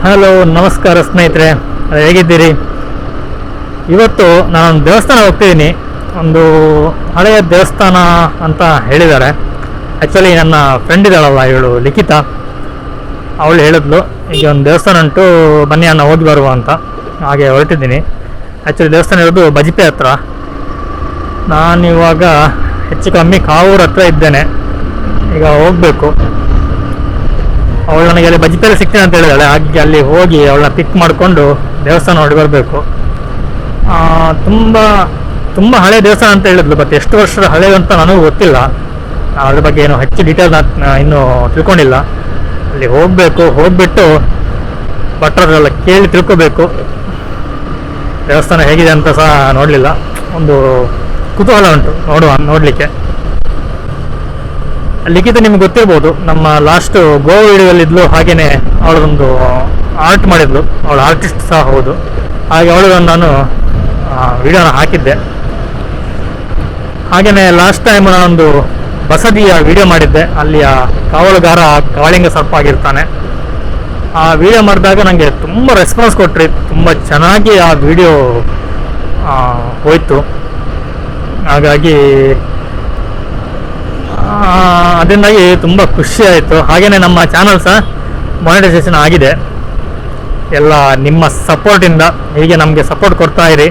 Hello, ನಮಸ್ಕಾರ ಸ್ನೇಹಿತರೆ, ಹೇಗಿದ್ದೀರಿ? ಇವತ್ತು ನಾನು ದೇವಸ್ಥಾನ ಹೋಗ್ತಿದ್ದೀನಿ. ಒಂದು ಹಳೆಯ ದೇವಸ್ಥಾನ ಅಂತ ಹೇಳಿದ್ದಾರೆ. ಆ್ಯಕ್ಚುಲಿ ನನ್ನ ಫ್ರೆಂಡ್ ಇದ್ದಾಳಲ್ಲ, ಇವಳು ಲಿಖಿತ, ಅವಳು ಹೇಳಿದ್ಲು ಈಗ ಒಂದು ದೇವಸ್ಥಾನ ಉಂಟು, ಬನ್ನಿ ಅನ್ನ ಹೋಗಿ ಬರುವ ಅಂತ. ಹಾಗೆ ಹೊರಟಿದ್ದೀನಿ. ಆ್ಯಕ್ಚುಲಿ ದೇವಸ್ಥಾನ ಇರೋದು ಬಜಿಪೆ ಹತ್ರ. ನಾನಿವಾಗ ಹೆಚ್ಚು ಕಮ್ಮಿ ಕಾವೂರು ಹತ್ರ ಇದ್ದೇನೆ. ಈಗ ಹೋಗಬೇಕು. ಅವಳು ನನಗೆ ಅಲ್ಲಿ ಬಜಿಪೆಯಲ್ಲಿ ಸಿಗ್ತೇನೆ ಅಂತ ಹೇಳಿದಾಳೆ. ಹಾಗೆ ಅಲ್ಲಿ ಹೋಗಿ ಅವಳನ್ನ ಪಿಕ್ ಮಾಡಿಕೊಂಡು ದೇವಸ್ಥಾನ ನೋಡಿ ಬರಬೇಕು. ತುಂಬ ತುಂಬ ಹಳೆ ದೇವಸ್ಥಾನ ಅಂತ ಹೇಳಿದ್ಲು, ಬಟ್ ಎಷ್ಟು ವರ್ಷದ ಹಳೆಯದು ಅಂತ ನನಗೂ ಗೊತ್ತಿಲ್ಲ. ಅದ್ರ ಬಗ್ಗೆ ಏನು ಹೆಚ್ಚು ಡೀಟೇಲ್ ಇನ್ನೂ ತಿಳ್ಕೊಂಡಿಲ್ಲ. ಅಲ್ಲಿ ಹೋಗಬೇಕು, ಹೋಗ್ಬಿಟ್ಟು ಭಟ್ರರೆಲ್ಲ ಕೇಳಿ ತಿಳ್ಕೋಬೇಕು. ದೇವಸ್ಥಾನ ಹೇಗಿದೆ ಅಂತ ಸಹ ನೋಡಲಿಲ್ಲ. ಒಂದು ಕುತೂಹಲ ಉಂಟು ನೋಡಲಿಕ್ಕೆ. ಲಿಖಿತ ನಿಮ್ಗೆ ಗೊತ್ತಿರ್ಬೋದು, ನಮ್ಮ ಲಾಸ್ಟ್ ಗೋವಾ ವಿಡಿಯೋದಲ್ಲಿ ಇದ್ಲು. ಹಾಗೆಯೇ ಅವಳದೊಂದು ಆರ್ಟ್ ಮಾಡಿದ್ಲು, ಅವಳು ಆರ್ಟಿಸ್ಟ್ ಸಹ ಹೌದು. ಹಾಗೆ ಅವಳದನ್ನು ನಾನು ವಿಡಿಯೋನ ಹಾಕಿದ್ದೆ. ಹಾಗೆಯೇ ಲಾಸ್ಟ್ ಟೈಮ್ ನಾನೊಂದು ಬಸದಿಯ ವಿಡಿಯೋ ಮಾಡಿದ್ದೆ. ಅಲ್ಲಿಯ ಕಾವಲುಗಾರ ಕಾಳಿಂಗ ಸರ್ಪ ಆಗಿರ್ತಾನೆ. ಆ ವಿಡಿಯೋ ಮಾಡಿದಾಗ ನನಗೆ ತುಂಬ ರೆಸ್ಪಾನ್ಸ್ ಕೊಟ್ರಿ. ತುಂಬ ಚೆನ್ನಾಗಿ ಆ ವಿಡಿಯೋ ಹೋಯಿತು. ಹಾಗಾಗಿ ಅದರಿಂದಾಗಿ ತುಂಬ ಖುಷಿ ಆಯಿತು. ಹಾಗೆಯೇ ನಮ್ಮ ಚಾನಲ್ ಸಹ ಮಾನಿಟೈಸೇಷನ್ ಆಗಿದೆ. ಎಲ್ಲ ನಿಮ್ಮ ಸಪೋರ್ಟಿಂದ ಹೀಗೆ ನಮಗೆ ಸಪೋರ್ಟ್ ಕೊಡ್ತಾ ಇರಿ.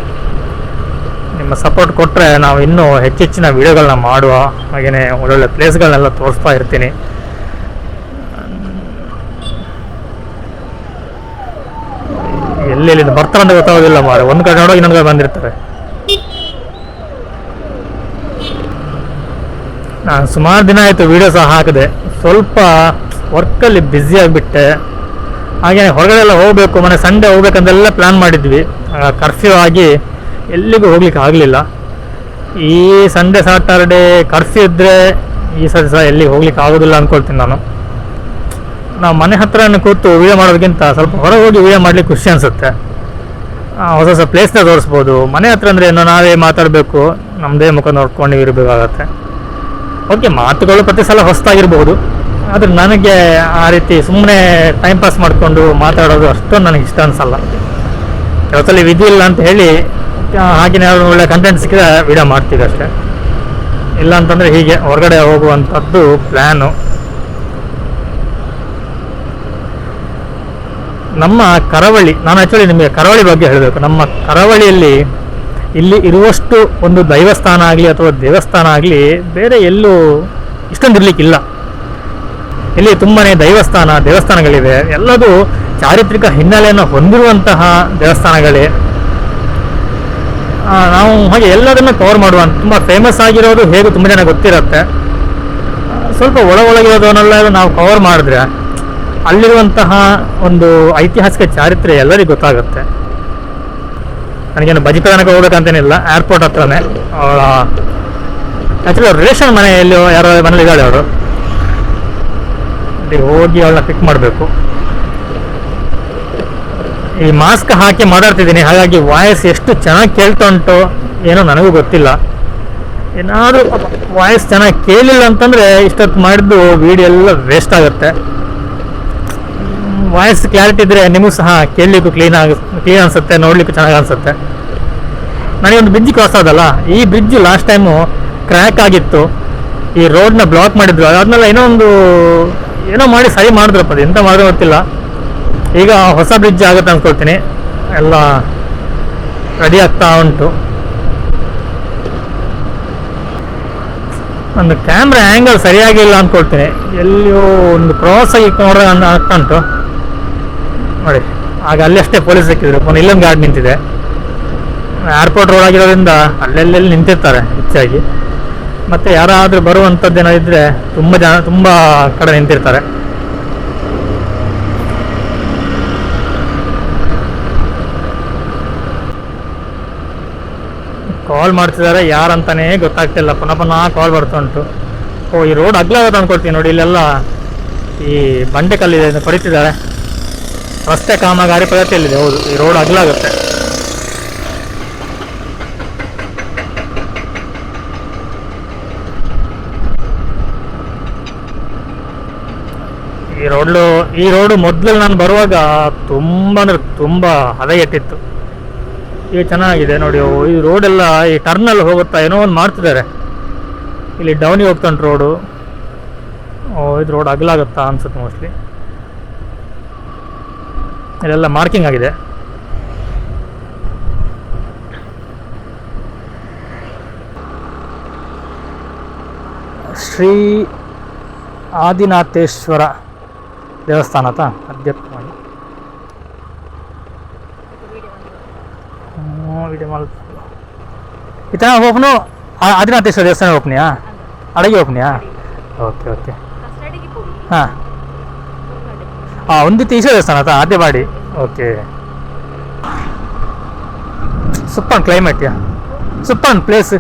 ನಿಮ್ಮ ಸಪೋರ್ಟ್ ಕೊಟ್ಟರೆ ನಾವು ಇನ್ನೂ ಹೆಚ್ಚೆಚ್ಚಿನ ವಿಡಿಯೋಗಳನ್ನ ಮಾಡುವ, ಹಾಗೆಯೇ ಒಳ್ಳೊಳ್ಳೆ ಪ್ಲೇಸ್ಗಳನ್ನೆಲ್ಲ ತೋರಿಸ್ತಾ ಇರ್ತೀನಿ. ಎಲ್ಲೆಲ್ಲಿ ಬರ್ತಾರೆ ಅಂತ ಗೊತ್ತಾಗೋದಿಲ್ಲ ಮಾರೆ. ಒಂದು ಕಡೆ ನೋಡೋಕೆ ಇನ್ನೊಂದು ಕಡೆ ಬಂದಿರ್ತಾರೆ. ನಾನು ಸುಮಾರು ದಿನ ಆಯಿತು ವಿಡಿಯೋ ಸಹ ಹಾಕಿದೆ. ಸ್ವಲ್ಪ ವರ್ಕಲ್ಲಿ ಬ್ಯುಸಿ ಆಗಿಬಿಟ್ಟೆ. ಹಾಗೆಯೇ ಹೊರಗಡೆ ಎಲ್ಲ ಹೋಗಬೇಕು, ಮನೆ ಸಂಡೇ ಹೋಗ್ಬೇಕಂತೆಲ್ಲ ಪ್ಲ್ಯಾನ್ ಮಾಡಿದ್ವಿ. ಕರ್ಫ್ಯೂ ಆಗಿ ಎಲ್ಲಿಗೂ ಹೋಗ್ಲಿಕ್ಕೆ ಆಗಲಿಲ್ಲ. ಈ ಸಂಡೇ ಸಾಟರ್ಡೇ ಕರ್ಫ್ಯೂ ಇದ್ದರೆ ಈ ಸರಿ ಸಹ ಎಲ್ಲಿಗೆ ಹೋಗ್ಲಿಕ್ಕೆ ಆಗೋದಿಲ್ಲ ಅಂದ್ಕೊಳ್ತೀನಿ ನಾನು. ನಾವು ಮನೆ ಹತ್ರನೇ ಕೂತು ವಿಡಿಯೋ ಮಾಡೋದಕ್ಕಿಂತ ಸ್ವಲ್ಪ ಹೊರಗೆ ಹೋಗಿ ವಿಡಿಯೋ ಮಾಡಲಿಕ್ಕೆ ಖುಷಿ ಅನಿಸುತ್ತೆ. ಹೊಸ ಹೊಸ ಪ್ಲೇಸ್ನ ತೋರಿಸ್ಬೋದು. ಮನೆ ಹತ್ರ ಅಂದರೆ ಏನೋ ನಾವೇ ಮಾತಾಡಬೇಕು, ನಮ್ಮದೇ ಮುಖ ನೋಡ್ಕೊಂಡು ಇರಬೇಕಾಗತ್ತೆ. ಓಕೆ, ಮಾತುಗಳು ಪ್ರತಿ ಸಲ ಹೊಸದಾಗಿರ್ಬೋದು, ಆದರೆ ನನಗೆ ಆ ರೀತಿ ಸುಮ್ಮನೆ ಟೈಮ್ ಪಾಸ್ ಮಾಡಿಕೊಂಡು ಮಾತಾಡೋದು ಅಷ್ಟೊಂದು ನನಗೆ ಇಷ್ಟ ಅನಿಸಲ್ಲ. ಇವತ್ತಲ್ಲಿ ವಿಧಿ ಇಲ್ಲ ಅಂತ ಹೇಳಿ ಹಾಗೆಯೇ ಒಳ್ಳೆ ಕಂಟೆಂಟ್ ಸಿಕ್ಕಿದ್ರೆ ವಿಡಿಯೋ ಮಾಡ್ತೀವಿ ಅಷ್ಟೇ. ಇಲ್ಲ ಅಂತಂದರೆ ಹೀಗೆ ಹೊರಗಡೆ ಹೋಗುವಂಥದ್ದು ಪ್ಲ್ಯಾನು. ನಮ್ಮ ಕರಾವಳಿ, ನಾನು ಆ್ಯಕ್ಚುಲಿ ನಿಮಗೆ ಕರಾವಳಿ ಬಗ್ಗೆ ಹೇಳಬೇಕು. ನಮ್ಮ ಕರಾವಳಿಯಲ್ಲಿ ಇಲ್ಲಿ ಇರುವಷ್ಟು ಒಂದು ದೈವಸ್ಥಾನ ಆಗಲಿ ಅಥವಾ ದೇವಸ್ಥಾನ ಆಗಲಿ ಬೇರೆ ಎಲ್ಲೂ ಇಷ್ಟೊಂದು ಇರಲಿಕ್ಕಿಲ್ಲ. ಇಲ್ಲಿ ತುಂಬಾ ದೇವಸ್ಥಾನಗಳಿವೆ. ಎಲ್ಲದೂ ಚಾರಿತ್ರಿಕ ಹಿನ್ನೆಲೆಯನ್ನು ಹೊಂದಿರುವಂತಹ ದೇವಸ್ಥಾನಗಳೇ. ನಾವು ಹಾಗೆ ಎಲ್ಲದನ್ನು ಕವರ್ ಮಾಡುವ, ತುಂಬ ಫೇಮಸ್ ಆಗಿರೋದು ಹೇಗೂ ತುಂಬ ಜನ ಗೊತ್ತಿರುತ್ತೆ. ಸ್ವಲ್ಪ ಒಳಗಿರೋದನ್ನೆಲ್ಲ ನಾವು ಕವರ್ ಮಾಡಿದ್ರೆ ಅಲ್ಲಿರುವಂತಹ ಒಂದು ಐತಿಹಾಸಿಕ ಚಾರಿತ್ರ್ಯ ಎಲ್ಲರಿಗೂ ಗೊತ್ತಾಗುತ್ತೆ. ನನಗೇನು ಬಜಿಪೆ ತನಕ ಹೋಗ್ಬೇಕಂತೇನಿಲ್ಲ, ಏರ್ಪೋರ್ಟ್ ಹತ್ರನೇ. ಅವಳ ಆ್ಯಕ್ಚುಲಿ ಅವ್ರ ರಿಲೇಷನ್ ಮನೆಯಲ್ಲಿ ಯಾರೋ ಮನೇಲಿ ಇದ್ದಾಳೆ. ಅವರು ಅಲ್ಲಿ ಹೋಗಿ ಅವಳನ್ನ ಪಿಕ್ ಮಾಡಬೇಕು. ಈ ಮಾಸ್ಕ್ ಹಾಕಿ ಮಾತಾಡ್ತಿದ್ದೀನಿ, ಹಾಗಾಗಿ ವಾಯ್ಸ್ ಎಷ್ಟು ಚೆನ್ನಾಗಿ ಕೇಳ್ತಾ ಉಂಟು ಏನೋ ನನಗೂ ಗೊತ್ತಿಲ್ಲ. ಏನಾದರೂ ವಾಯ್ಸ್ ಚೆನ್ನಾಗಿ ಕೇಳಿಲ್ಲ ಅಂತಂದರೆ ಇಷ್ಟೊತ್ತು ಮಾಡಿದ್ದು ವೀಡಿಯೋ ಎಲ್ಲ ವೇಸ್ಟ್ ಆಗುತ್ತೆ. ವಾಯ್ಸ್ ಕ್ಲಾರಿಟಿ ಇದ್ದರೆ ನಿಮಗೂ ಸಹ ಕೇಳಲಿಕ್ಕೂ ಕ್ಲೀನ್ ಅನಿಸುತ್ತೆ, ನೋಡಲಿಕ್ಕೂ ಚೆನ್ನಾಗಿ ಅನಿಸುತ್ತೆ. ನನಗೊಂದು ಬ್ರಿಡ್ಜ್ ಕ್ರಾಸ್ ಆದಲ್ಲ, ಈ ಬ್ರಿಡ್ಜ್ ಲಾಸ್ಟ್ ಟೈಮು ಕ್ರ್ಯಾಕ್ ಆಗಿತ್ತು. ಈ ರೋಡ್ನ ಬ್ಲಾಕ್ ಮಾಡಿದ್ರು. ಅದನ್ನೆಲ್ಲ ಏನೋ ಮಾಡಿ ಸರಿ ಮಾಡಿದ್ರಪ್ಪ, ಅದು ಎಂತ ಮಾಡಿದ್ರು ಗೊತ್ತಿಲ್ಲ. ಈಗ ಹೊಸ ಬ್ರಿಡ್ಜ್ ಆಗುತ್ತೆ ಅಂದ್ಕೊಳ್ತೀನಿ. ಎಲ್ಲ ರೆಡಿ ಆಗ್ತಾ ಉಂಟು. ಒಂದು ಕ್ಯಾಮ್ರಾ ಆ್ಯಂಗಲ್ ಸರಿಯಾಗಿಲ್ಲ ಅಂದ್ಕೊಳ್ತೀನಿ. ಎಲ್ಲಿಯೋ ಒಂದು ಕ್ರಾಸ್ ಆಗಿ ನೋಡೋಣ ಆಗ್ತಾ ಉಂಟು ನೋಡಿ. ಆಗ ಅಲ್ಲಿ ಅಷ್ಟೇ ಪೊಲೀಸ್ ಸಿಕ್ಕಿದ್ರು. ಇಲ್ಲೊಂದು ಗಾಡಿ ನಿಂತಿದೆ. ಏರ್ಪೋರ್ಟ್ ರೋಡ್ ಆಗಿರೋದ್ರಿಂದ ಅಲ್ಲೆಲ್ಲೆಲ್ಲಿ ನಿಂತಿರ್ತಾರೆ ಹೆಚ್ಚಾಗಿ. ಮತ್ತು ಯಾರಾದರೂ ಬರುವಂಥದ್ದು ಏನೋ ಇದ್ದರೆ ತುಂಬ ಕಡೆ ನಿಂತಿರ್ತಾರೆ. ಕಾಲ್ ಮಾಡ್ತಿದ್ದಾರೆ, ಯಾರಂತಾನೇ ಗೊತ್ತಾಗ್ತಿಲ್ಲ. ಪುನಃ ಕಾಲ್ ಬರ್ತಾ ಉಂಟು. ಈ ರೋಡ್ ಅಗ್ಲಾಗುತ್ತೆ ಅಂದ್ಕೊಳ್ತೀನಿ ನೋಡಿ. ಇಲ್ಲೆಲ್ಲ ಈ ಬಂಡೆ ಕಲ್ಲಿದೆ, ಕೊರಿತಿದ್ದಾರೆ. ರಸ್ತೆ ಕಾಮಗಾರಿ ಪ್ರಗತಿಯಲ್ಲಿದೆ. ಹೌದು, ಈ ರೋಡ್ ಅಗ್ಲಾಗುತ್ತೆ. ಈ ರೋಡು ಮೊದಲು ನಾನು ಬರುವಾಗ ತುಂಬ ಅಂದರೆ ತುಂಬ ಹದಗೆಟ್ಟಿತ್ತು. ಈಗ ಚೆನ್ನಾಗಿದೆ ನೋಡಿ. ಈ ರೋಡೆಲ್ಲ ಈ ಟರ್ನಲ್ಲಿ ಹೋಗುತ್ತಾ ಏನೋ ಒಂದು ಮಾಡ್ತಿದ್ದಾರೆ. ಇಲ್ಲಿ ಡೌನಿಗೆ ಹೋಗ್ತಾನೆ ರೋಡು. ಇದು ರೋಡ್ ಅಗಲಾಗುತ್ತಾ ಅನ್ಸುತ್ತೆ ಮೋಸ್ಟ್ಲಿ. ಇಲ್ಲೆಲ್ಲ ಮಾರ್ಕಿಂಗ್ ಆಗಿದೆ. ಶ್ರೀ ಆದಿನಾಥೇಶ್ವರ ದೇವಸ್ಥಾನ ಆತ ಅಧ್ಯಕ್ಷ ಮಾಡಿ ವಿಡಿಯೋ ಮಾಡಿ ಇತನ ಓಪನು ಆದಿನಾಥೇಶ್ವರ ದೇವಸ್ಥಾನ ಓಪನಿಯಾ ಅಡಗಿ ಓಪನಿಯಾ ಓಕೆ ಓಕೆ ಹಾಂ ಒಂದು ಈಶ್ವರ ದೇವಸ್ಥಾನ ಆತ ಅದೇ ಮಾಡಿ okay. Super climate yeah super place.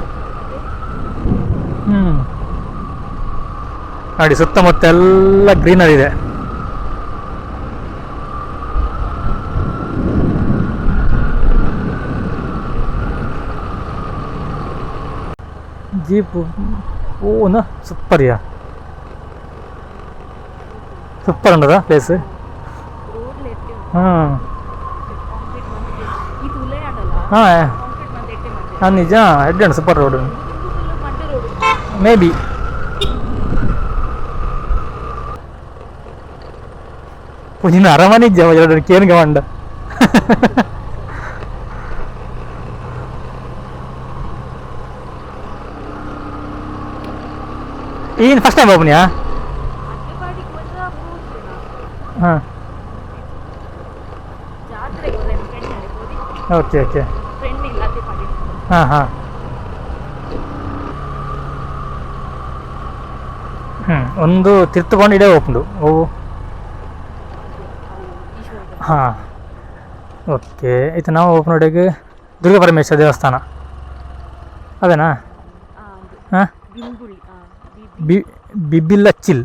ನೋಡಿ ಸುತ್ತಮುತ್ತ ಎಲ್ಲ ಗ್ರೀನರಿ ಇದೆ. ಜೀಪ್ ಓನ ಸೂಪರ್ ಯಾ ಸೂಪರ್ ಉಂಟದ ಪ್ಲೇಸ್. ಹಾಂ ಹಾಂ ನಿಜ ಹೆಡ್ ಸೂಪರ್ ರೋಡ್ ಮೇ ಬಿ. ನೀನು ಅರಮನೆ ಇದ್ದ ಕೇನ್ಗೆ ಮಂಡ ಏನು ಫಸ್ಟ್ ಟೈಮ್ ಓಪನಿಯಾ? ಹಾಂ ಓಕೆ ಓಕೆ ಹಾಂ ಹಾಂ ಒಂದು ತಿರ್ತುಕೊಂಡು ಇಡೇ ಓಪನ್ಡು ಓ ಹಾಂ ಓಕೆ. ಇದು ನಾವು ಓಪನ್ ಹೊಡೆಗೆ ದುರ್ಗಾ ಪರಮೇಶ್ವರ ದೇವಸ್ಥಾನ ಅದೇನಾ? ಹಾಂ ಬಿಬಿಲಚ್ಚಿಲ್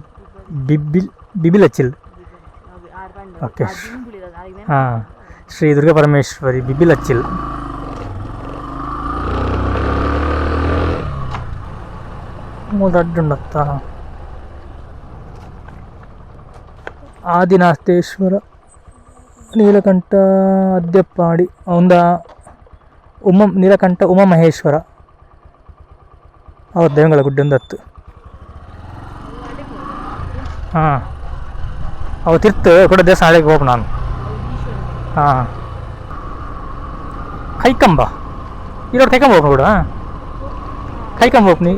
ಬಿಬಿಲಚ್ಚಿಲ್ ಓಕೆ. ಹಾಂ ಶ್ರೀ ದುರ್ಗಾ ಪರಮೇಶ್ವರಿ ಬಿಬಿಲಚ್ಚಿಲ್. ದೊಡ್ಡ ಆದಿನಾಥೇಶ್ವರ ನೀಲಕಂಠ ಅದ್ಯಪ್ಪಾಡಿ ನೀಲಕಂಠ ಉಮಾಮಹೇಶ್ವರ ಅವ್ರ ದೇವಂಗಳ ಗುಡ್ಡೊಂದು ಹತ್ತು. ಹಾಂ ಅವು ತಿರ್ತು ಕೂಡ ದೇವಸ್ಥಾನ ಹಳೆಗೆ ಹೋಗ್ ನಾನು. ಹಾಂ ಕೈಕಂಬ ಇರೋದು ಕೈಕಂಬ ಹೋಗ್ನು ಕೂಡ ಕೈಕಂಬ ಹೋಗ್ನಿ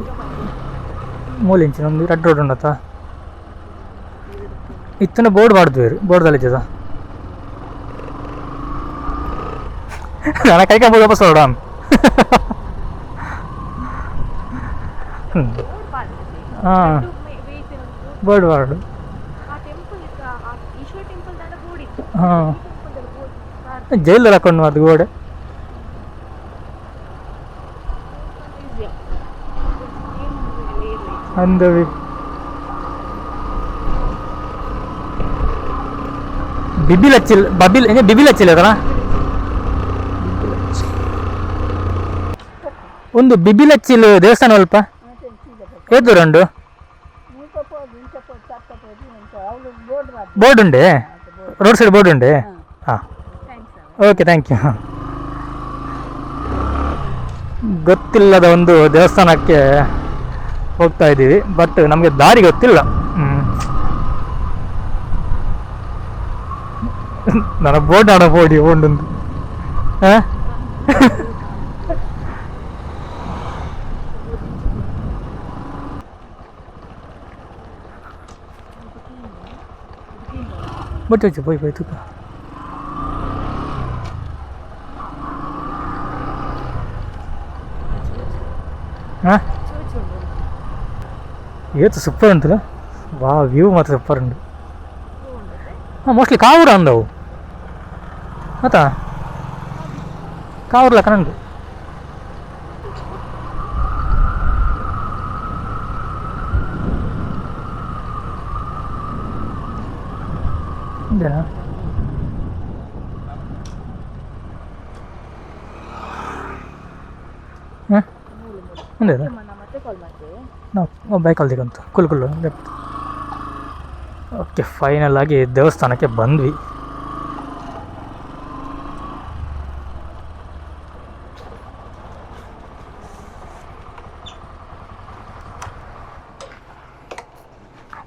ಮೂಲಿಂಚಿನ ಒಂದು ರೆಡ್ ರೋಡ್ ಉಂಡತ್ತ ಇತ್ತನ ಬೋರ್ಡ್ ಮಾಡಿದ್ವಿ ಬೋರ್ಡ್ದಲ್ಲಿ ಇದ್ದದ ನಾನು ಕೈಕಂಬ ವಾಪಸ್ ನೋಡ ಹಾಂ ಬೋರ್ಡ್ ವಾರ್ಡ್ ಹಾಂ ಜೈಲಲ್ಲಿ ಹಾಕೊಂಡು ಅದು ಗೋಡೆ ಅಂದವಿ ಬಿಬಿಲಚ್ಚಿಲ್ ಬಿಬಿಲಚ್ಚಿಲ್ ಅದಲ್ಲ ಒಂದು ಬಿಬಿಲಚ್ಚಿಲ್ ದೇವಸ್ಥಾನ ಅಲ್ಪ ಏತು ರಂಡು ಬೋರ್ಡ್ ಉಂಡೆ ರೋಡ್ ಸೈಡ್ ಬೋರ್ಡ್ ಉಂಡೆ ಹಾಂ ಓಕೆ ಥ್ಯಾಂಕ್ ಯು. ಗೊತ್ತಿಲ್ಲದ ಒಂದು ದೇವಸ್ಥಾನಕ್ಕೆ ಹೋಗ್ತಾ ಇದ್ದೀವಿ ಬಟ್ ನಮಗೆ ದಾರಿ ಗೊತ್ತಿಲ್ಲ. ನನ್ನ ಬೋರ್ಡ್ ಆಡೋ ಬೋಡಿ ಒಂದೊಂದು ಹಾಂ ಬಟ್ ಹೋಯ್ ಹೋಯ್ತು ಹಾಂ ಏತು ಸೂಪರ್ ಉಂಟಲ್ಲ ವಾ ವ್ಯೂ ಮಾತ್ರ ಸೂಪರ್ ಉಂಟು. ಹಾಂ ಮೋಸ್ಟ್ಲಿ ಕಾವೂರು ಅಂದವು ಆತಾ ಕಾವೂರ್ಲ ಕಣಂಡು ಇಂದೇನಾ ಹಾಂ ಮುಂದೆ ನಾವು ಬೈಕಲ್ಲಿ ದಿಗಂತು ಕುಲ್ಲು ಓಕೆ, ಫೈನಲ್ ಆಗಿ ದೇವಸ್ಥಾನಕ್ಕೆ ಬಂದ್ವಿ.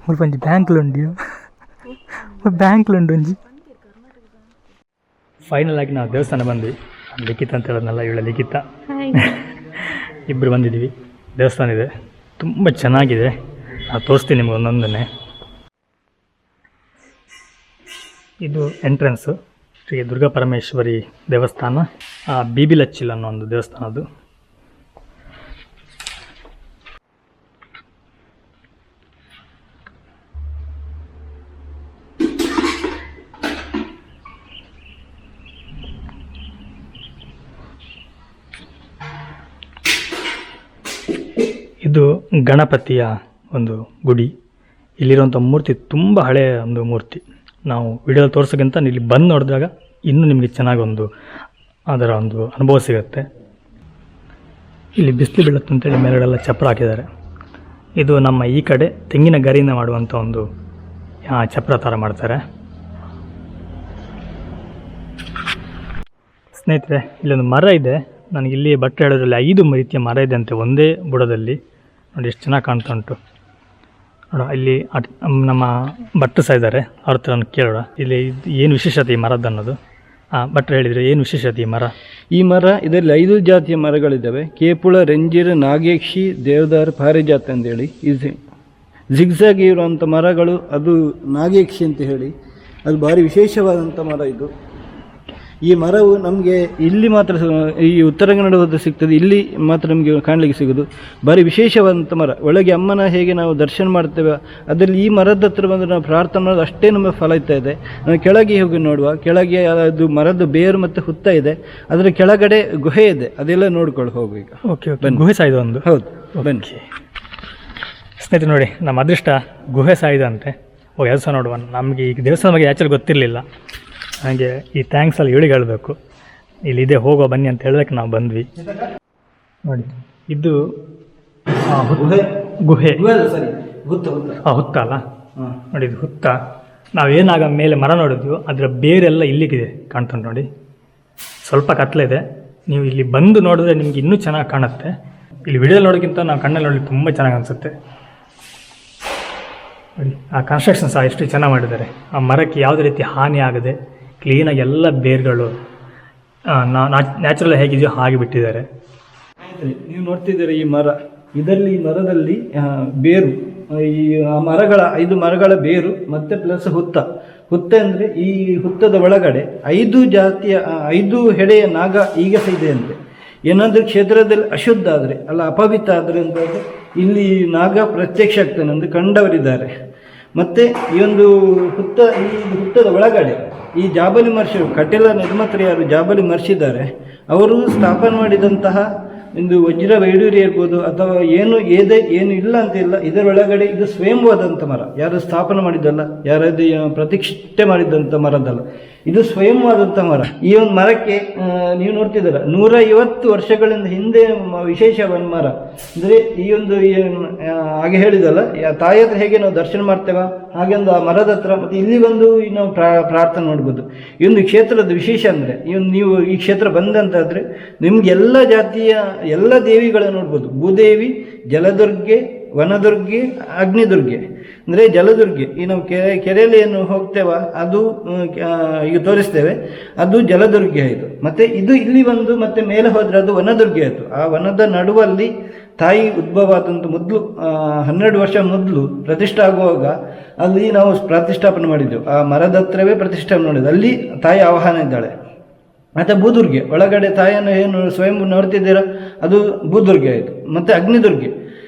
ಮುಲ್ಪಂಜಿ ಬ್ಯಾಂಕ್ಲುಂಡಿ ಬ್ಯಾಂಕ್ಲುಂಡೊಂಜಿ. ಫೈನಲ್ ಆಗಿ ನಾವು ದೇವಸ್ಥಾನ ಬಂದ್ವಿ. ಲಿಖಿತ ಅಂತ ಹೇಳೋದ್ನಲ್ಲ, ಇವಳ ಲಿಖಿತ, ಇಬ್ಬರು ಬಂದಿದ್ದೀವಿ. ದೇವಸ್ಥಾನ ಇದೆ, ತುಂಬ ಚೆನ್ನಾಗಿದೆ. ನಾನು ತೋರಿಸ್ತೀನಿ ನಿಮ್ಗೆ ಒಂದೊಂದನ್ನೇ. ಇದು ಎಂಟ್ರೆನ್ಸು, ಶ್ರೀ ದುರ್ಗಾ ಪರಮೇಶ್ವರಿ ದೇವಸ್ಥಾನ. ಬೀಬಿಲಚ್ಚಿಲ್ ಅನ್ನೋ ಒಂದು ದೇವಸ್ಥಾನ ಅದು. ಇದು ಗಣಪತಿಯ ಒಂದು ಗುಡಿ. ಇಲ್ಲಿರುವಂಥ ಮೂರ್ತಿ ತುಂಬ ಹಳೆಯ ಒಂದು ಮೂರ್ತಿ. ನಾವು ವಿಡಿಯೋದಲ್ಲಿ ತೋರಿಸೋಕ್ಕಿಂತ ಇಲ್ಲಿ ಬಂದು ನೋಡಿದಾಗ ಇನ್ನೂ ನಿಮಗೆ ಚೆನ್ನಾಗಿ ಅದರ ಒಂದು ಅನುಭವ ಸಿಗುತ್ತೆ. ಇಲ್ಲಿ ಬಿಸಿಲು ಬೀಳುತ್ತೆ ಅಂತೇಳಿ ಮೇಲೆಲ್ಲ ಚಪ್ರ ಹಾಕಿದ್ದಾರೆ. ಇದು ನಮ್ಮ ಈ ಕಡೆ ತೆಂಗಿನ ಗರಿಯಿಂದ ಮಾಡುವಂಥ ಒಂದು ಚಪ್ರ ಥರ ಮಾಡ್ತಾರೆ. ಸ್ನೇಹಿತರೆ, ಇಲ್ಲೊಂದು ಮರ ಇದೆ. ನನಗೆ ಇಲ್ಲಿ ಬಟ್ಟೆ ಹೇಳೋದ್ರಲ್ಲಿ 5 ರೀತಿಯ ಮರ ಇದೆ ಅಂತೆ ಒಂದೇ ಬುಡದಲ್ಲಿ. ನೋಡಿ ಎಷ್ಟು ಚೆನ್ನಾಗಿ ಕಾಣ್ತಾ ಉಂಟು. ನೋಡ, ಇಲ್ಲಿ ನಮ್ಮ ಭಟ್ರು ಸಹ ಇದ್ದಾರೆ, ಅವ್ರ ಹತ್ರ ನಾನು ಕೇಳೋಣ ಇಲ್ಲಿ ಏನು ವಿಶೇಷತೆ ಈ ಮರದ್ದು ಅನ್ನೋದು. ಭಟ್ರು ಹೇಳಿದರೆ ಏನು ವಿಶೇಷತೆ ಈ ಮರ? ಇದರಲ್ಲಿ 5 ಜಾತಿಯ ಮರಗಳಿದ್ದಾವೆ. ಕೇಪುಳ, ರಂಜೀರ್, ನಾಗೇಕ್ಷಿ, ದೇವದಾರ್, ಪಾರಿಜಾತ ಅಂತೇಳಿ. ಇದು ಜಿಗ್ಜಾಗಿ ಇರುವಂಥ ಮರಗಳು. ಅದು ನಾಗೇಕ್ಷಿ ಅಂತ ಹೇಳಿ, ಅದು ಭಾರಿ ವಿಶೇಷವಾದಂಥ ಮರ ಇದು. ಈ ಮರವು ನಮಗೆ ಇಲ್ಲಿ ಮಾತ್ರ, ಈ ಉತ್ತರ ಕನ್ನಡದ ಸಿಗ್ತದೆ, ಇಲ್ಲಿ ಮಾತ್ರ ನಮಗೆ ಕಾಣಲಿಕ್ಕೆ ಸಿಗೋದು. ಭಾರಿ ವಿಶೇಷವಾದಂಥ ಮರ. ಒಳಗೆ ಅಮ್ಮನ ಹೇಗೆ ನಾವು ದರ್ಶನ ಮಾಡ್ತೇವೆ, ಅದರಲ್ಲಿ ಈ ಮರದ ಹತ್ರ ಬಂದು ನಾವು ಪ್ರಾರ್ಥನೆ ಮಾಡೋದು ಅಷ್ಟೇ ನಮಗೆ ಫಲ ಇರ್ತಾ ಇದೆ. ನಾವು ಕೆಳಗೆ ಹೋಗಿ ನೋಡುವ, ಕೆಳಗೆ ಅದು ಮರದ ಬೇರು ಮತ್ತು ಹುತ್ತ ಇದೆ, ಅದರ ಕೆಳಗಡೆ ಗುಹೆ ಇದೆ, ಅದೆಲ್ಲ ನೋಡ್ಕೊಂಡು ಹೋಗು ಈಗ. ಓಕೆ, ಗುಹೆ ಸಾಯ್ದು ಒಂದು. ಹೌದು, ಬನ್ನಿ ಸ್ನೇಹಿತರೆ. ನೋಡಿ, ನಮ್ಮ ಅದೃಷ್ಟ ಗುಹೆ ಸಾಯ್ದು ಅಂತೆ. ಎರಡು ಸಹ ನೋಡುವ. ನಮಗೆ ಈ ದೇವಸ್ಥಾನ ಬಗ್ಗೆ ಆ್ಯಕ್ಚುಲಿ ಗೊತ್ತಿರಲಿಲ್ಲ. ಹಾಗೆ ಈ ಥ್ಯಾಂಕ್ಸ್ ಅಲ್ಲಿ ಇವಳಿಗೆ ಹೇಳಬೇಕು, ಇಲ್ಲಿದೆ ಹೋಗೋ ಬನ್ನಿ ಅಂತ ಹೇಳೋದಕ್ಕೆ ನಾವು ಬಂದ್ವಿ. ನೋಡಿ, ಇದು ಗುಹೆ, ಹುತ್ತ ಅಲ್ಲ. ನೋಡಿ, ಇದು ಹುತ್ತ. ನಾವೇನಾಗ ಮೇಲೆ ಮರ ನೋಡಿದ್ವಿ, ಅದರ ಬೇರೆಲ್ಲ ಇಲ್ಲಿಗಿದೆ ಕಾಣ್ತುಂಟು. ನೋಡಿ, ಸ್ವಲ್ಪ ಕತ್ಲಿದೆ. ನೀವು ಇಲ್ಲಿ ಬಂದು ನೋಡಿದ್ರೆ ನಿಮ್ಗೆ ಇನ್ನೂ ಚೆನ್ನಾಗಿ ಕಾಣುತ್ತೆ. ಇಲ್ಲಿ ವಿಡಿಯೋ ನೋಡೋಕ್ಕಿಂತ ನಾವು ಕಣ್ಣಲ್ಲಿ ನೋಡಲಿ ತುಂಬ ಚೆನ್ನಾಗಿ ಅನಿಸುತ್ತೆ. ನೋಡಿ, ಆ ಕನ್ಸ್ಟ್ರಕ್ಷನ್ ಸಹ ಎಷ್ಟು ಚೆನ್ನಾಗಿ ಮಾಡಿದ್ದಾರೆ. ಆ ಮರಕ್ಕೆ ಯಾವುದೇ ರೀತಿ ಹಾನಿ ಆಗದೆ ಕ್ಲೀನಾಗಿ ಎಲ್ಲ ಬೇರ್ಗಳು ನ್ಯಾಚುರಲ್ ಹೇಗಿದೆಯೋ ಹಾಗೆ ಬಿಟ್ಟಿದ್ದಾರೆ. ನೀವು ನೋಡ್ತಿದ್ದೀರ ಈ ಮರ, ಇದರಲ್ಲಿ ಈ ಮರದಲ್ಲಿ ಬೇರು, ಈ ಮರಗಳ 5 ಮರಗಳ ಬೇರು ಮತ್ತೆ ಪ್ಲಸ್ ಹುತ್ತ ಅಂದರೆ ಈ ಹುತ್ತದ ಒಳಗಡೆ 5 ಜಾತಿಯ 5 ಹೆಡೆಯ ನಾಗ ಈಗ ಸಹ ಇದೆ ಅಂತೆ. ಏನಾದರೂ ಕ್ಷೇತ್ರದಲ್ಲಿ ಅಶುದ್ಧ ಆದರೆ ಅಲ್ಲ ಅಪವಿತ್ರ ಆದರೆ ಅಂತಂದರೆ ಇಲ್ಲಿ ನಾಗ ಪ್ರತ್ಯಕ್ಷ ಆಗ್ತಾನೆ ಎಂದು ಕಂಡವರಿದ್ದಾರೆ. ಮತ್ತು ಈ ಒಂದು ಹುತ್ತದ ಒಳಗಡೆ ಈ ಜಾಬಲಿ ಮಹರ್ಷಿಗಳು, ಕಟೀಲ ನಿರ್ಮಾತೃ ಯಾರು ಜಾಬಲಿ ಮಹರ್ಷಿದ್ದಾರೆ, ಅವರು ಸ್ಥಾಪನೆ ಮಾಡಿದಂತಹ ಒಂದು ವಜ್ರ ವೈಡೂರಿ ಇರ್ಬೋದು ಅಥವಾ ಏನು ಇಲ್ಲ ಅಂತಿಲ್ಲ. ಇದರೊಳಗಡೆ ಇದು ಸ್ವಯಂವಾದಂಥ ಮರ, ಯಾರು ಸ್ಥಾಪನೆ ಮಾಡಿದ್ದಲ್ಲ, ಯಾರದು ಪ್ರತಿಷ್ಠೆ ಮಾಡಿದಂಥ ಮರದಲ್ಲ, ಇದು ಸ್ವಯಂವಾದಂಥ ಮರ. ಈ ಒಂದು ಮರಕ್ಕೆ ನೀವು ನೋಡ್ತಿದ್ದೀರ 150 ವರ್ಷಗಳಿಂದ ಹಿಂದೆ ವಿಶೇಷವಾದ ಮರ. ಅಂದರೆ ಈ ಒಂದು ಹಾಗೆ ಹೇಳಿದಲ್ಲ, ತಾಯಿ ಹತ್ರ ಹೇಗೆ ನಾವು ದರ್ಶನ ಮಾಡ್ತೇವೆ ಹಾಗೆ ಒಂದು ಆ ಮರದ ಹತ್ರ ಮತ್ತು ಇಲ್ಲಿ ಬಂದು ನಾವು ಪ್ರಾರ್ಥನೆ ಮಾಡ್ಬೋದು. ಈ ಒಂದು ಕ್ಷೇತ್ರದ ವಿಶೇಷ ಅಂದರೆ ನೀವು ಈ ಕ್ಷೇತ್ರ ಬಂದಂತಾದರೆ ನಿಮ್ಗೆ ಎಲ್ಲ ಜಾತಿಯ ಎಲ್ಲ ದೇವಿಗಳನ್ನು ನೋಡ್ಬೋದು. ಭೂದೇವಿ, ಜಲದುರ್ಗೆ, ವನದುರ್ಗೆ, ಅಗ್ನಿದುರ್ಗೆ. ಅಂದರೆ ಜಲದುರ್ಗೆ ಈ ನಾವು ಕೆರೆಯಲ್ಲಿ ಏನು ಹೋಗ್ತೇವ ಅದು ಈಗ ತೋರಿಸ್ತೇವೆ, ಅದು ಜಲದುರ್ಗೆ ಆಯಿತು. ಮತ್ತು ಇದು ಇಲ್ಲಿ ಬಂದು ಮತ್ತೆ ಮೇಲೆ ಹೋದರೆ ಅದು ವನದುರ್ಗೆ ಆಯಿತು. ಆ ವನದ ನಡುವಲ್ಲಿ ತಾಯಿ ಉದ್ಭವ ಆದಂಥ ಮೊದಲು 12 ವರ್ಷ ಮೊದಲು ಪ್ರತಿಷ್ಠೆ ಆಗುವಾಗ ಅಲ್ಲಿ ನಾವು ಪ್ರತಿಷ್ಠಾಪನೆ ಮಾಡಿದ್ದೆವು. ಆ ಮರದ ಹತ್ರವೇ ಪ್ರತಿಷ್ಠಾಪನೆ ಮಾಡಿದ್ದು, ಅಲ್ಲಿ ತಾಯಿ ಆವಾಹನ ಇದ್ದಾಳೆ. ಮತ್ತು ಭೂದುರ್ಗೆ ಒಳಗಡೆ ತಾಯಿಯನ್ನು ಏನು ಸ್ವಯಂ ನೋಡ್ತಿದ್ದೀರ ಅದು ಭೂದುರ್ಗೆ ಆಯಿತು. ಮತ್ತು ಅಗ್ನಿದುರ್ಗೆ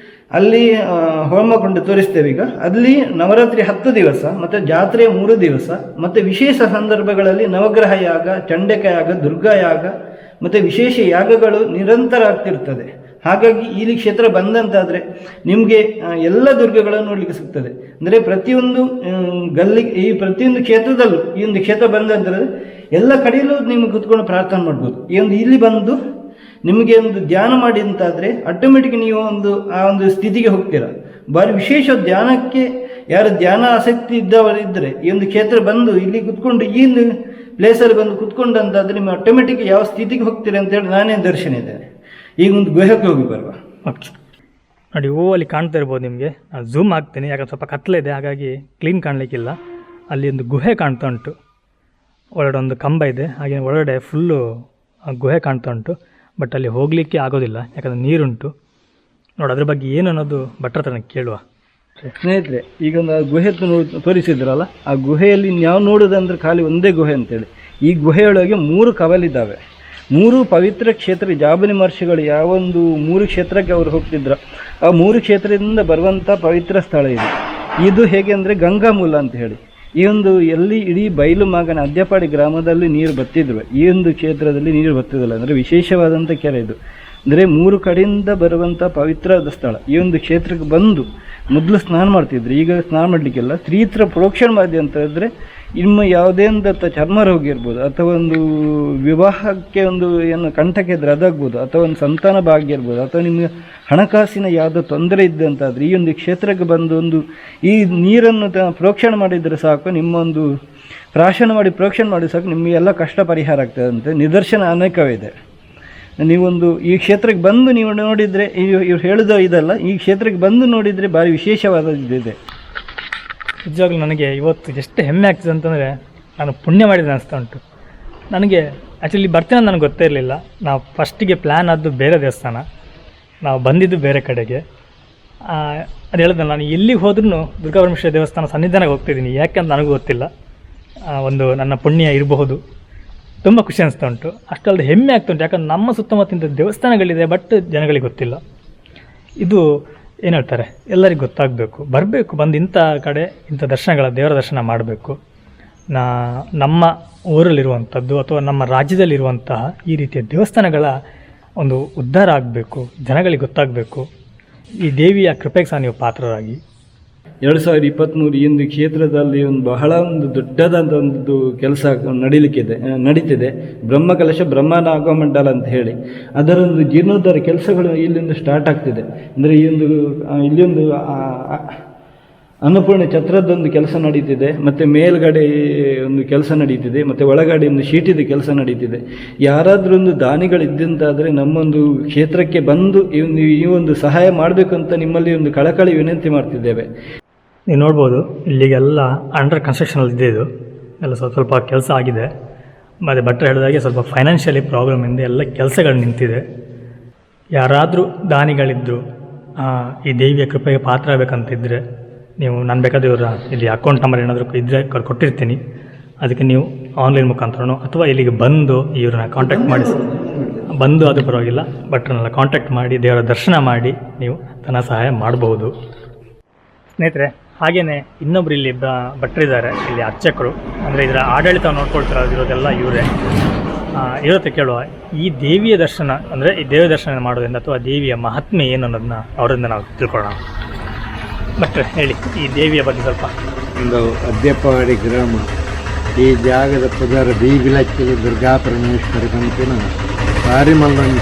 ಅಲ್ಲಿ ಹೋಮಕೊಂಡು ತೋರಿಸ್ತೇವೆ ಈಗ. ಅಲ್ಲಿ ನವರಾತ್ರಿ 10 ದಿವಸ ಮತ್ತು ಜಾತ್ರೆ 3 ದಿವಸ ಮತ್ತು ವಿಶೇಷ ಸಂದರ್ಭಗಳಲ್ಲಿ ನವಗ್ರಹ ಯಾಗ, ಚಂಡಕ ಯಾಗ, ದುರ್ಗಾ ಯಾಗ ಮತ್ತು ವಿಶೇಷ ಯಾಗಗಳು ನಿರಂತರ ಆಗ್ತಿರ್ತದೆ. ಹಾಗಾಗಿ ಇಲ್ಲಿ ಕ್ಷೇತ್ರ ಬಂದಂತಾದರೆ ನಿಮಗೆ ಎಲ್ಲ ದುರ್ಗಗಳನ್ನು ನೋಡಲಿಕ್ಕೆ ಸಿಗ್ತದೆ. ಅಂದರೆ ಪ್ರತಿಯೊಂದು ಈ ಪ್ರತಿಯೊಂದು ಕ್ಷೇತ್ರದಲ್ಲೂ ಈ ಒಂದು ಕ್ಷೇತ್ರ ಬಂದಂತಾರೆ ಎಲ್ಲ ಕಡೆಯಲ್ಲೂ ನಿಮಗೆ ಕೂತ್ಕೊಂಡು ಪ್ರಾರ್ಥನೆ ಮಾಡ್ಬೋದು. ಇಲ್ಲಿ ಬಂದು ನಿಮಗೆ ಒಂದು ಧ್ಯಾನ ಮಾಡಿ ಅಂತಾದರೆ ಆಟೋಮೆಟಿಕ್ ನೀವು ಆ ಒಂದು ಸ್ಥಿತಿಗೆ ಹೋಗ್ತೀರ. ಭಾರಿ ವಿಶೇಷ ಧ್ಯಾನಕ್ಕೆ ಯಾರು ಧ್ಯಾನ ಆಸಕ್ತಿ ಇದ್ದವರಿದ್ದರೆ ಈ ಒಂದು ಕ್ಷೇತ್ರ ಬಂದು ಇಲ್ಲಿ ಕುತ್ಕೊಂಡು ಈ ಒಂದು ಪ್ಲೇಸಲ್ಲಿ ಬಂದು ಕುತ್ಕೊಂಡಂತಾದರೆ ನಿಮ್ಮ ಆಟೋಮೆಟಿಕ್ ಯಾವ ಸ್ಥಿತಿಗೆ ಹೋಗ್ತೀರಿ ಅಂತೇಳಿ ನಾನೇ ದರ್ಶನ ಇದ್ದೇನೆ. ಈಗ ಒಂದು ಗುಹೆಗೆ ಹೋಗಿ ಬರುವ. ಓಕೆ ನೋಡಿ, ಅಲ್ಲಿ ಕಾಣ್ತಾ ಇರ್ಬೋದು ನಿಮಗೆ. ನಾನು ಝೂಮ್ ಆಗ್ತೀನಿ, ಯಾಕಂದ್ರೆ ಸ್ವಲ್ಪ ಕತ್ಲೆ ಇದೆ, ಹಾಗಾಗಿ ಕ್ಲೀನ್ ಕಾಣಲಿಕ್ಕಿಲ್ಲ. ಅಲ್ಲಿ ಒಂದು ಗುಹೆ ಕಾಣ್ತಾ ಉಂಟು, ಒಳಗಡೆ ಒಂದು ಕಂಬ ಇದೆ, ಹಾಗೆ ಒಳಗಡೆ ಫುಲ್ಲು ಗುಹೆ ಕಾಣ್ತಾ ಉಂಟು. ಬಟ್ ಅಲ್ಲಿ ಹೋಗಲಿಕ್ಕೆ ಆಗೋದಿಲ್ಲ, ಯಾಕಂದರೆ ನೀರುಂಟು. ನೋಡಿ ಅದ್ರ ಬಗ್ಗೆ ಏನು ಅನ್ನೋದು ಭಟ್ರ ಹತ್ರ ಕೇಳುವ. ಸ್ನೇಹಿತರೆ, ಈಗ ಒಂದು ಗುಹೆ ತೋರಿಸಿದ್ರಲ್ಲ, ಆ ಗುಹೆಯಲ್ಲಿ ನಾವು ನೋಡೋದಂದ್ರೆ ಖಾಲಿ ಒಂದೇ ಗುಹೆ ಅಂತೇಳಿ. ಈ ಗುಹೆಯೊಳಗೆ 3 ಕವಲಿದ್ದಾವೆ. 3 ಪವಿತ್ರ ಕ್ಷೇತ್ರ. ಜಾಬನಿ ಮಹರ್ಷಿಗಳು ಯಾವೊಂದು 3 ಕ್ಷೇತ್ರಕ್ಕೆ ಅವರು ಹೋಗ್ತಿದ್ರು, ಆ 3 ಕ್ಷೇತ್ರದಿಂದ ಬರುವಂಥ ಪವಿತ್ರ ಸ್ಥಳ ಇದು. ಇದು ಹೇಗೆ ಅಂದರೆ ಗಂಗಾಮೂಲ ಅಂತ ಹೇಳಿ. ಈ ಒಂದು ಎಲ್ಲಿ ಇಡೀ ಬಯಲು ಮಾಗನ ಅದ್ಯಪಾಡಿ ಗ್ರಾಮದಲ್ಲಿ ನೀರು ಬತ್ತಿದ್ರು, ಈ ಒಂದು ಕ್ಷೇತ್ರದಲ್ಲಿ ನೀರು ಬತ್ತಿದ್ದಿಲ್ಲ. ಅಂದರೆ ವಿಶೇಷವಾದಂಥ ಕೆರೆ ಇದು. ಅಂದರೆ 3 ಕಡೆಯಿಂದ ಬರುವಂಥ ಪವಿತ್ರವಾದ ಸ್ಥಳ. ಈ ಒಂದು ಕ್ಷೇತ್ರಕ್ಕೆ ಬಂದು ಮೊದಲು ಸ್ನಾನ ಮಾಡ್ತಿದ್ರು, ಈಗ ಸ್ನಾನ ಮಾಡಲಿಕ್ಕೆಲ್ಲ ತ್ರಿತ್ರ ಪ್ರೋಕ್ಷಣ ಮಾಡಿ ಅಂತ ಹೇಳಿದ್ರೆ ನಿಮ್ಮ ಯಾವುದೇ ಒಂದು ಚರ್ಮ ರೋಗ ಇರ್ಬೋದು, ಅಥವಾ ಒಂದು ವಿವಾಹಕ್ಕೆ ಒಂದು ಏನು ಕಂಟಕ ಇದ್ದರೆ ಅದಾಗ್ಬೋದು, ಅಥವಾ ಒಂದು ಸಂತಾನ ಭಾಗ್ಯ ಇರ್ಬೋದು, ಅಥವಾ ನಿಮಗೆ ಹಣಕಾಸಿನ ಯಾವುದೋ ತೊಂದರೆ ಇದ್ದಂತಾದರೆ ಈ ಒಂದು ಕ್ಷೇತ್ರಕ್ಕೆ ಬಂದು ಒಂದು ಈ ನೀರನ್ನು ಪ್ರೋಕ್ಷಣೆ ಮಾಡಿದರೆ ಸಾಕು, ನಿಮ್ಮ ಒಂದು ಪ್ರಾಶನ ಮಾಡಿ ಪ್ರೋಕ್ಷಣೆ ಮಾಡಿ ಸಾಕು, ನಿಮಗೆಲ್ಲ ಕಷ್ಟ ಪರಿಹಾರ ಆಗ್ತದೆ ಅಂತ ನಿದರ್ಶನ ಅನೇಕವಿದೆ. ನೀವೊಂದು ಈ ಕ್ಷೇತ್ರಕ್ಕೆ ಬಂದು ನೀವು ನೋಡಿದರೆ, ಇವ್ರು ಹೇಳಿದ ಇದಲ್ಲ, ಈ ಕ್ಷೇತ್ರಕ್ಕೆ ಬಂದು ನೋಡಿದರೆ ಭಾರಿ ವಿಶೇಷವಾದದ್ದಿದೆ. ನಿಜವಾಗ್ಲೂ ನನಗೆ ಇವತ್ತು ಎಷ್ಟು ಹೆಮ್ಮೆ ಆಗ್ತದೆ ಅಂತಂದರೆ, ನಾನು ಪುಣ್ಯ ಮಾಡಿದೆ ಅನಿಸ್ತಾ ಉಂಟು. ನನಗೆ ಆ್ಯಕ್ಚುಲಿ ಬರ್ತೀನಿ ಅಂತ ನನಗೆ ಗೊತ್ತೇ ಇರಲಿಲ್ಲ. ನಾವು ಫಸ್ಟಿಗೆ ಪ್ಲ್ಯಾನ್ ಆದ್ದು ಬೇರೆ ದೇವಸ್ಥಾನ, ನಾವು ಬಂದಿದ್ದು ಬೇರೆ ಕಡೆಗೆ. ಅದು ಹೇಳಿದ್ನಲ್ಲ, ನಾನು ಎಲ್ಲಿಗೆ ಹೋದ್ರೂ ದುರ್ಗಾಪರಮೇಶ್ವರಿ ದೇವಸ್ಥಾನ ಸನ್ನಿಧಾನಕ್ಕೆ ಹೋಗ್ತಿದ್ದೀನಿ. ಯಾಕೆಂತ ನನಗೂ ಗೊತ್ತಿಲ್ಲ, ಒಂದು ನನ್ನ ಪುಣ್ಯ ಇರಬಹುದು. ತುಂಬ ಖುಷಿ ಅನಿಸ್ತಾ ಉಂಟು. ಅಷ್ಟಲ್ಲದೆ ಹೆಮ್ಮೆ ಆಗ್ತಾ ಉಂಟು, ಯಾಕಂದ್ರೆ ನಮ್ಮ ಸುತ್ತಮುತ್ತ ದೇವಸ್ಥಾನಗಳಿದೆ, ಬಟ್ ಜನಗಳಿಗೆ ಗೊತ್ತಿಲ್ಲ. ಇದು ಏನು ಹೇಳ್ತಾರೆ, ಎಲ್ಲರಿಗೂ ಗೊತ್ತಾಗಬೇಕು, ಬರಬೇಕು, ಬಂದು ಇಂಥ ಕಡೆ ಇಂಥ ದರ್ಶನಗಳ ದೇವರ ದರ್ಶನ ಮಾಡಬೇಕು. ನಮ್ಮ ಊರಲ್ಲಿರುವಂಥದ್ದು ಅಥವಾ ನಮ್ಮ ರಾಜ್ಯದಲ್ಲಿರುವಂತಹ ಈ ರೀತಿಯ ದೇವಸ್ಥಾನಗಳ ಒಂದು ಉದ್ಧಾರ ಆಗಬೇಕು, ಜನಗಳಿಗೆ ಗೊತ್ತಾಗಬೇಕು. ಈ ದೇವಿಯ ಕೃಪೆಗೆ ಸಹ ನೀವು ಪಾತ್ರರಾಗಿ. 2023 ಈ ಒಂದು ಕ್ಷೇತ್ರದಲ್ಲಿ ಬಹಳ ದೊಡ್ಡದಾದ ಒಂದು ಕೆಲಸ ನಡೀತಿದೆ. ಬ್ರಹ್ಮಕಲಶ ಬ್ರಹ್ಮನಾಗ ಮಂಡಲ ಅಂತ ಹೇಳಿ ಅದರೊಂದು ಜೀರ್ಣೋದ್ಧಾರ ಕೆಲಸಗಳು ಇಲ್ಲಿಂದ ಸ್ಟಾರ್ಟ್ ಆಗ್ತಿದೆ. ಅಂದರೆ ಇಲ್ಲಿ ಒಂದು ಅನ್ನಪೂರ್ಣ ಛತ್ರದೊಂದು ಕೆಲಸ ನಡೀತಿದೆ, ಮತ್ತು ಮೇಲ್ಗಡೆ ಒಂದು ಕೆಲಸ ನಡೀತಿದೆ, ಮತ್ತು ಒಳಗಡೆ ಒಂದು ಶೀಟಿದ ಕೆಲಸ ನಡೀತಿದೆ. ಯಾರಾದರೂ ಒಂದು ದಾನಿಗಳಿದ್ದಂತಾದರೆ ನಮ್ಮೊಂದು ಕ್ಷೇತ್ರಕ್ಕೆ ಬಂದು ಈ ಒಂದು ಸಹಾಯ ಮಾಡಬೇಕು ಅಂತ ನಿಮ್ಮಲ್ಲಿ ಒಂದು ಕಳಕಳಿ ವಿನಂತಿ ಮಾಡ್ತಿದ್ದೇವೆ. ನೀವು ನೋಡ್ಬೋದು, ಇಲ್ಲಿಗೆಲ್ಲ ಅಂಡರ್ ಕನ್ಸ್ಟ್ರಕ್ಷನಲ್ಲಿ ಇದೆ. ಇದು ಎಲ್ಲ ಸ್ವಲ್ಪ ಕೆಲಸ ಆಗಿದೆ. ಮತ್ತು ಭಟ್ರು ಹೇಳಿದಾಗೆ ಸ್ವಲ್ಪ ಫೈನಾನ್ಷಿಯಲಿ ಪ್ರಾಬ್ಲಮಿಂದ ಎಲ್ಲ ಕೆಲಸಗಳು ನಿಂತಿದೆ. ಯಾರಾದರೂ ದಾನಿಗಳಿದ್ದರು ಈ ದೇವಿಯ ಕೃಪೆಗೆ ಪಾತ್ರ ಆಗಬೇಕಂತಿದ್ದರೆ ನೀವು ನಾನು ಬೇಕಾದ್ರೆ ಇವರ ಇಲ್ಲಿ ಅಕೌಂಟ್ ನಂಬರ್ ಏನಾದರೂ ಇದ್ದರೆ ಕೊಟ್ಟಿರ್ತೀನಿ. ಅದಕ್ಕೆ ನೀವು ಆನ್ಲೈನ್ ಮುಖಾಂತರನೋ ಅಥವಾ ಇಲ್ಲಿಗೆ ಬಂದು ಇವ್ರನ್ನ ಕಾಂಟ್ಯಾಕ್ಟ್ ಮಾಡಿ ಬಂದು ಅದು ಪರವಾಗಿಲ್ಲ, ಭಟ್ರನ್ನೆಲ್ಲ ಕಾಂಟ್ಯಾಕ್ಟ್ ಮಾಡಿ ದೇವರ ದರ್ಶನ ಮಾಡಿ ನೀವು ಧನ ಸಹಾಯ ಮಾಡಬಹುದು. ಸ್ನೇಹಿತರೆ, ಹಾಗೆಯೇ ಇನ್ನೊಬ್ರು ಇಲ್ಲಿ ಭಟ್ರಿದ್ದಾರೆ, ಇಲ್ಲಿ ಅರ್ಚಕರು, ಅಂದರೆ ಇದರ ಆಡಳಿತ ನೋಡ್ಕೊಳ್ತಿರೋದಿರೋದೆಲ್ಲ ಇವರೇ. ಇರುತ್ತೆ ಕೇಳುವ, ಈ ದೇವಿಯ ದರ್ಶನ ಅಂದರೆ ಈ ದೇವಿಯ ದರ್ಶನ ಮಾಡೋದ್ರಿಂದ ಅಥವಾ ದೇವಿಯ ಮಹಾತ್ಮೆ ಏನು ಅನ್ನೋದನ್ನ ಅವರಿಂದ ನಾವು ತಿಳ್ಕೊಳ್ಳೋಣ. ಭಟ್ರೆ ಹೇಳಿ ಈ ದೇವಿಯ ಬಗ್ಗೆ ಸ್ವಲ್ಪ. ಒಂದು ಅದ್ಯಪಾಡಿ ಗ್ರಾಮ, ಈ ಜಾಗದ ಪುದರ ಬೀಗಿಲಚ್ಚಲು ದುರ್ಗಾಪರಮೇಶ್ವರಿ ಪಂಪಿನ ಭಾರಿ ಮಲ್ಲೊಂದು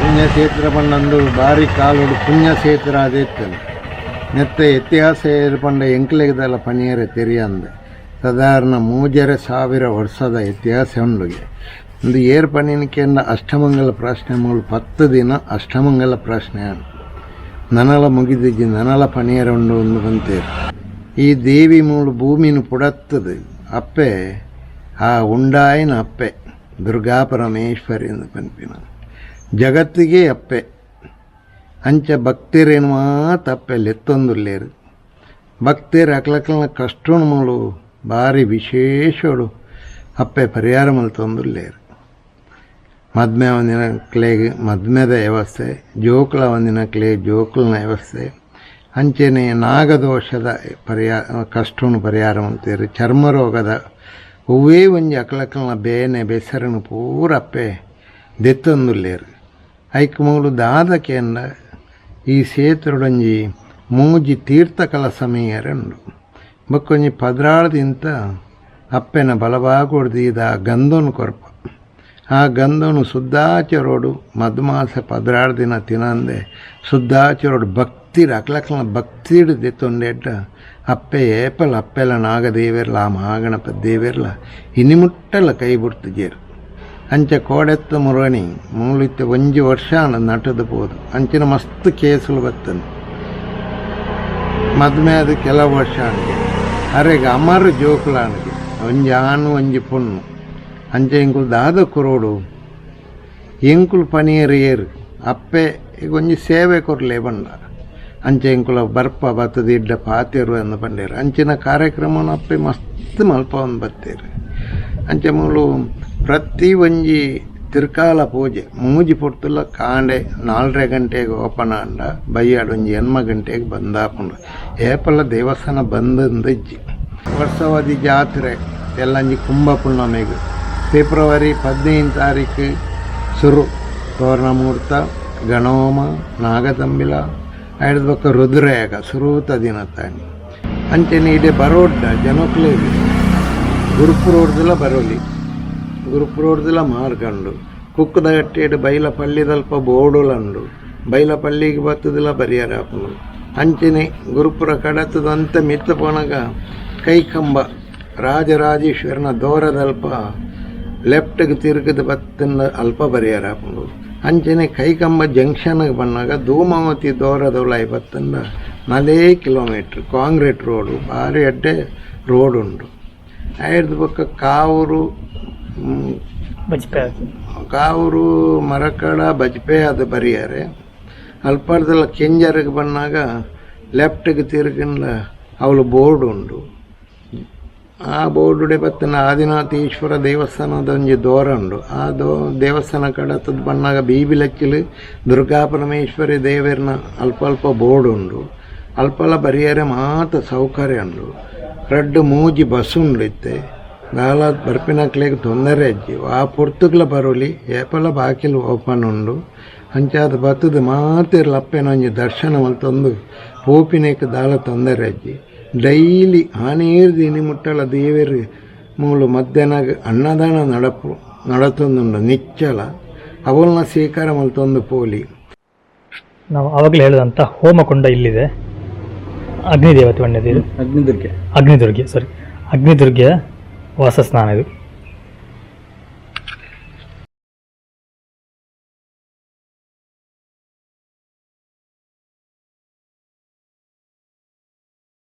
ಪುಣ್ಯಕ್ಷೇತ್ರ ಪಂಡಂದು ಭಾರಿ ಕಾಲುಡು ಪುಣ್ಯಕ್ಷೇತ್ರ ಅದಿತ್ತಲು ನೆತ್ತ ಇತಿಹಾಸ ಏರ್ಪಂಡ ಎಂಕ್ಲೆಗದಲ್ಲ ಪಣಿಯರೆ ತೆರಿಯಂದೆ ಸಾಧಾರಣ 3000 ವರ್ಷದ ಇತಿಹಾಸ ಉಂಡುಗೆ. ಒಂದು ಏರ್ಪಣಿನಿಕೆಂದ ಅಷ್ಟಮಂಗಲ ಪ್ರಾಶ್ನೆ ಮೂಲ 10 ದಿನ ಅಷ್ಟಮಂಗಲ ಪ್ರಾಶ್ನೆ ನನಲ ಮುಗಿದಿಜ್ಜಿ ನನಲ ಪಣಿಯರ ಉಂಡು ಒಂದು ಬಂತೇರು. ಈ ದೇವಿ ಮೂಳು ಭೂಮಿನ ಪುಡತ್ತದು ಅಪ್ಪೆ ಆ ಉಂಡಾಯಿನ ಅಪ್ಪೆ ದುರ್ಗಾಪರಮೇಶ್ವರಿ ಎಂದು ಪಂಪಿನ ಜಗತ್ತಿಗೆ ಅಪ್ಪೆ ಅಂಚ ಭಕ್ತಿರೇನು ಮಾತು ಅಪ್ಪೆಲ್ಲಿ ಎತ್ತೊಂದುಲ್ಲೇರು. ಭಕ್ತಿರು ಅಕ್ಲಕ್ಲನ ಕಷ್ಟೋಣ ಮೂಳು ಭಾರಿ ವಿಶೇಷಡು ಅಪ್ಪೆ ಪರಿಹಾರ ಮಲ್ತೊಂದುಲ್ಲೇರು. ಮದ್ಮೆ ಒಂದಿನ ಕ್ಲೇಗೆ ಮದ್ಮೆದ ವ್ಯವಸ್ಥೆ, ಜೋಕುಳ ಒಂದಿನ ಕ್ಲೇ ಜೋಕುಳನ ವ್ಯವಸ್ಥೆ, ಅಂಚೆನೆ ನಾಗದೋಷದ ಕಷ್ಟವನ್ನು ಪರಿಹಾರ ಮಾಡ್ತೀರಿ. ಚರ್ಮರೋಗದ ಹೂವೇ ಒಂಜಿ ಅಕ್ಲಕ್ಲನ ಬೇನೆ ಬೆಸರನ್ನು ಪೂರ ಅಪ್ಪೆ ದೆತ್ತೊಂದುಲ್ಲೇರು. ಐಕ್ ಮೂಲು ದಾದಕೆಂಡ ಈ ಸೇತುಡೊಂಜಿ ಮೂಜಿ ತೀರ್ಥಕಲ ಸಮೀಯರಂಡು ಬಕ್ಕೊಂಜಿ ಪದ್ರಾಳದಿಂತ ಅಪ್ಪೆನ ಬಲಭಾಗೊಡ್ದೀದ ಗಂಧೋನು ಕೊರಪ. ಆ ಗಂಧೋನು ಸುದ್ದಾಚರೋಡು ಮಧುಮಾಸ 16 ದಿನ ತಿನ್ನಂದೆ ಸುದ್ದಾಚರೋಡು ಭಕ್ತಿ ಭಕ್ತಿಡ್ ಅಕ್ಲಕ್ಲ ಭಕ್ತಿಡ್ ದೆತ್ತೊಂಡೆಡ್ಡ ಅಪ್ಪೆ ಅಪ್ಪೆಲ ನಾಗದೇವೆರ್ಲ ಆ ಮಹಾಗಣಪತಿ ದೇವೆರ್ಲ ಇನಿಮುಟ್ಟಲ ಕೈ ಬಿಡ್ತಿಜೇರು ಅಂಚ ಕೋಡೆತ್ತ ಮುರಣಿ ಮೂಲಿತ್ತೆ ಒಂಜಿ ವರ್ಷ ನಟದು ಪೋದು ಅಂಚಿನ ಮಸ್ತ್ ಕೇಸುಲು ಬತ್ತನು ಮದ್ಮೆ ಅದು ಕೆಲವು ವರ್ಷ ಅನ್ಗೆ ಅರೆಗೆ ಅಮರು ಜೋಕುಲ ಅನ್ಗೆ ಒಂಜಿ ಆನು ಒಂಜಿ ಪುಣ್ಣು ಅಂಚ ಇಂಕುಲು ದಾದ ಕುರೋಡು ಎಂಕುಲು ಪನಿಯರು ಏರು ಅಪ್ಪೆ ಈಗ ಒಂಜಿ ಸೇವೆ ಕೊರಲೆ ಬಂಡ ಅಂಚೆ ಇಂಕುಲ ಬರ್ಪ ಬತ್ತದ ಇಡ್ಡ ಪಾತೆರು ಅಂದು ಬಂಡೇರು ಅಂಚಿನ ಕಾರ್ಯಕ್ರಮವನ್ನು ಅಪ್ಪೆ ಮಸ್ತ್ ಮಲ್ಪ ಒಂದು ಬತ್ತೇರು ಅಂಚೆ ಮೂಲು ಪ್ರತಿ ಒಂಜಿ ತಿರ್ಕಾಲ ಪೂಜೆ ಮೂಜಿ ಪೊರ್ತುಲ ಕಾಂಡೆ 4 ಗಂಟೆಗೆ ಓಪನ್ ಆಂಡ ಬೈಯಾಡು ಒಂಜಿ 8 ಗಂಟೆಗೆ ಬಂದಾಪುಂಡು ಏಪಲ ದೇವಸ್ಥಾನ ಬಂದಂದಜ್ಜಿ ವರ್ಷವಾದಿ ಜಾತ್ರೆ ಎಲ್ಲಂಜಿ ಕುಂಭ ಪುಣ್ಯಮೆಗೆ ಫೆಬ್ರವರಿ 15 ತಾರೀಕು ಶುರು ತೋರಣ ಮುಹೂರ್ತ ಗಣೋಮ ನಾಗತಂಬಿಲ ಐದು ಬಕ್ಕ ರುದ್ರಯಾಗ ಶುರುತ ದಿನ ತಾನಿ ಅಂಚೆನೆ ಇಡೆ ಬರೋಡ್ಡ ಜನಕ್ಲೇವಿ ಗುರುಪುರೋಡ್ದೆಲ್ಲ ಬರೋಲಿ ಗುರುಪುರೋಡ್ದೆಲ್ಲ ಮಾರ್ಕಂಡು ಕುಕ್ಕದ ಗಟ್ಟೆಡು ಬೈಲ ಪಳ್ಳಿದಲ್ಪ ಬೋಡುಲಂಡು ಬೈಲ ಪಳ್ಳಿಗೆ ಬತ್ತದೆಲ್ಲ ಬರಿಯಾರಾಪನು ಅಂಚೆನೆ ಗುರುಪುರ ಕಡತದಂತ ಮಿತ್ತ ಪೊಣಗ ಕೈಕಂಬ ರಾಜರಾಜೇಶ್ವರನ ದೋರದಲ್ಪ ಲೆಫ್ಟ್ಗೆ ತಿರುಗದ ಬತ್ತನ್ನ ಅಲ್ಪ ಬರಿಯಾರಾಪನು ಅಂಚನೆ ಕೈಕಂಬ ಜಂಕ್ಷನ್ಗೆ ಬಂದಾಗ ಧೂಮಾವತಿ ದೋರದೊಳೈ ಬತ್ತಂದ 4 ಕಿಲೋಮೀಟ್ರ್ ಕಾಂಕ್ರೀಟ್ ರೋಡು ಭಾರಿ ಅಡ್ಡೆ ರೋಡ್ ಉಂಟು ಐದು ಪಕ್ಕ ಕಾವೂರು ಮರಕಡ ಬಜ್ಪೆ ಅದು ಬರಿಯಾರೆ ಅಲ್ಪರ್ದೆಲ್ಲ ಕೆಂಜರಿಗೆ ಬಂದಾಗ ಲೆಫ್ಟ್ಗೆ ತಿರುಗಿಂದ ಅವಳು ಬೋರ್ಡ್ ಉಂಟು ಆ ಬೋರ್ಡುಡೆ ಬತ್ತನ ಆದಿನಾಥೇಶ್ವರ ದೇವಸ್ಥಾನದ ಒಂಜಿ ದೋರ ಉಂಡು ಆ ದೇವಸ್ಥಾನ ಕಡತದ ಬಣ್ಣಾಗ ಬೀಬಿಲಚ್ಚಿಲು ದುರ್ಗಾ ಪರಮೇಶ್ವರಿ ದೇವರನ ಅಲ್ಪ ಬೋರ್ಡ್ ಉಂಡು ಅಲ್ಪಲ ಬರಿಯಾರೆ ಮಾತ ಸೌಕರ್ಯ ಉಂಡು 2 ಬಸ್ ಉಂಡಿತ್ತೆ ಗಾಲ ಬರ್ಪಿನಕ್ಲೆಗೆ ತೊಂದರೆ ಅಜ್ಜಿ ಆ ಪೊರ್ತುಗ್ಲ ಬರೋಲಿ ಏಪಲ ಬಾಕಿಲು ಓಪನ್ ಉಂಡು ಅಂಚಾದ ಬತ್ತದ ಮಾತಿರ್ಲ ಅಪ್ಪೇನ ಒಂಜಿ ದರ್ಶನ ಮಲ್ತೊಂದು ಪೋಪಿನೇಕ ದಾಲ ತೊಂದರೆ ಅಜ್ಜಿ ಡೈಲಿ ಆನೇರ್ದು ಇನಿಮುಟ್ಟಲ ದೇವರು ಮೂಲು ಮಧ್ಯಾಹ್ನ ಅನ್ನದಾನ ನಡತೊಂದುಂಡು ನಿಚ್ಚಲ ಅವಳನ್ನ ಸ್ವೀಕಾರ ಮಲ್ತೊಂದು ಪೋಲಿ. ನಾವು ಆವಾಗಲೇ ಹೇಳಿದಂಥ ಹೋಮಕುಂಡ ಇಲ್ಲಿದೆ. ಅಗ್ನಿದೇವತೆ ಒಳ್ಳೆದಿದೆ. ಅಗ್ನಿದುರ್ಗೆ ವಾಸಸ್ಥಾನ ಇದು.